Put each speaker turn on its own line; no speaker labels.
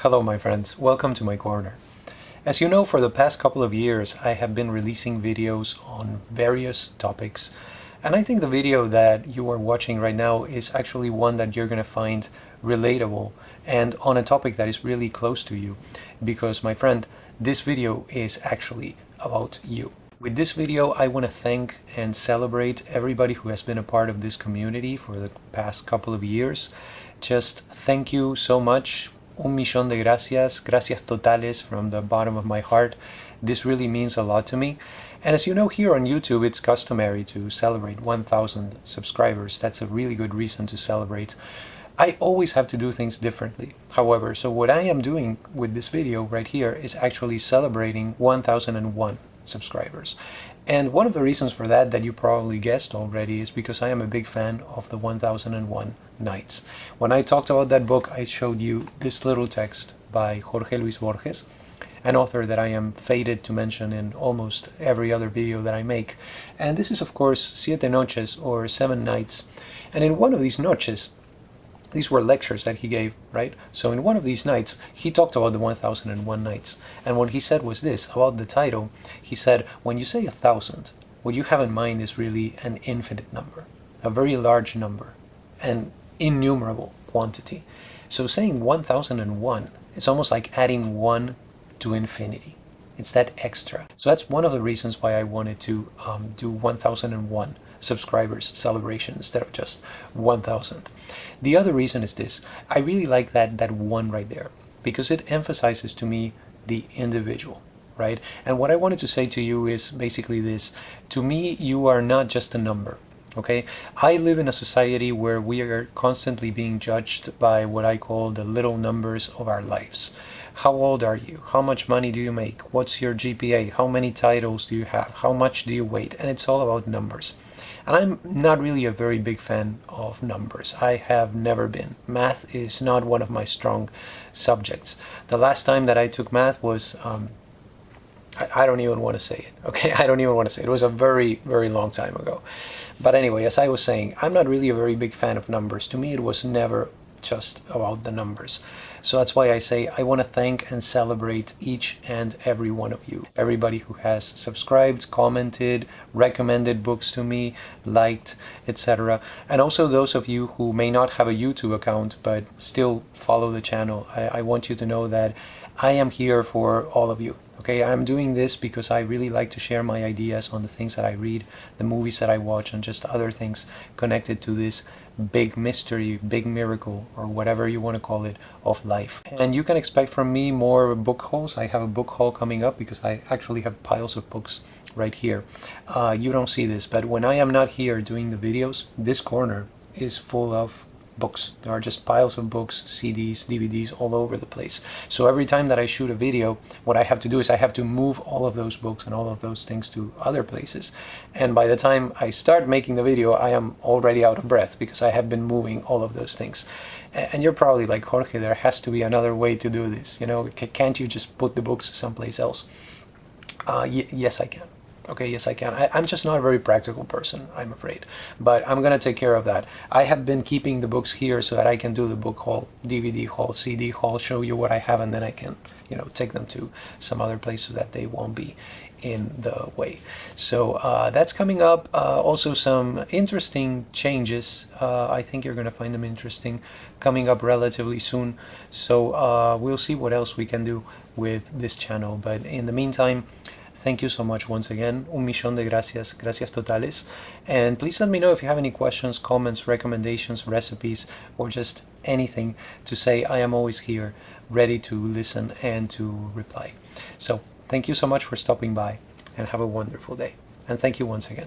Hello my friends, welcome to my corner. As you know, for the past couple of years I have been releasing videos on various topics, and I think the video that you are watching right now is actually one that you're going to find relatable and on a topic that is really close to you, because my friend, this video is actually about you. With this video I want to thank and celebrate everybody who has been a part of this community for the past couple of years. Just thank you so much. Un millón de gracias, gracias totales from the bottom of my heart. This really means a lot to me. And as you know, here on YouTube, it's customary to celebrate 1,000 subscribers. That's a really good reason to celebrate. I always have to do things differently. However, so what I am doing with this video right here is actually celebrating 1,001 subscribers. And one of the reasons for that you probably guessed already, is because I am a big fan of the 1001 Nights. When I talked about that book, I showed you this little text by Jorge Luis Borges, an author that I am fated to mention in almost every other video that I make. And this is of course Siete Noches, or 7 Nights. And in one of these noches, these were lectures that he gave, right? So in one of these nights, he talked about the 1001 Nights. And what he said was this, about the title. He said, when you say 1,000, what you have in mind is really an infinite number, a very large number, an innumerable quantity. So saying 1001, it's almost like adding 1 to infinity. It's that extra. So that's one of the reasons why I wanted to do 1001 subscribers celebration instead of just 1,000. The other reason is this. I really like that 1 right there, because it emphasizes to me the individual, right? And what I wanted to say to you is basically this. To me, you are not just a number. Okay, I live in a society where we are constantly being judged by what I call the little numbers of our lives. How old are you? How much money do you make? What's your GPA? How many titles do you have? How much do you weigh? And it's all about numbers. And I'm not really a very big fan of numbers. I have never been. Math is not one of my strong subjects. The last time that I took math was I don't even want to say it, okay? I don't even want to say it. It was a very, very long time ago. But anyway, as I was saying, I'm not really a very big fan of numbers. To me, it was never just about the numbers. So that's why I say I want to thank and celebrate each and every one of you. Everybody who has subscribed, commented, recommended books to me, liked, etc. And also those of you who may not have a YouTube account but still follow the channel. I want you to know that I am here for all of you. Okay, I'm doing this because I really like to share my ideas on the things that I read, the movies that I watch, and just other things connected to this big mystery, big miracle, or whatever you want to call it, of life. And you can expect from me more book hauls. I have a book haul coming up because I actually have piles of books right here. You don't see this, but when I am not here doing the videos, this corner is full of books. There are just piles of books, CDs, DVDs all over the place. So every time that I shoot a video, what I have to do is I have to move all of those books and all of those things to other places. And by the time I start making the video, I am already out of breath because I have been moving all of those things. And you're probably like, Jorge, there has to be another way to do this. You know, can't you just put the books someplace else? Yes, I can. Okay, yes, I can. I'm just not a very practical person, I'm afraid. But I'm going to take care of that. I have been keeping the books here so that I can do the book haul, DVD haul, CD haul, show you what I have, and then I can, take them to some other place so that they won't be in the way. So that's coming up. Also some interesting changes. I think you're going to find them interesting, coming up relatively soon. So we'll see what else we can do with this channel. But in the meantime, thank you so much once again. Un millón de gracias, gracias totales. And please let me know if you have any questions, comments, recommendations, recipes, or just anything to say. I am always here, ready to listen and to reply. So thank you so much for stopping by, and have a wonderful day. And thank you once again.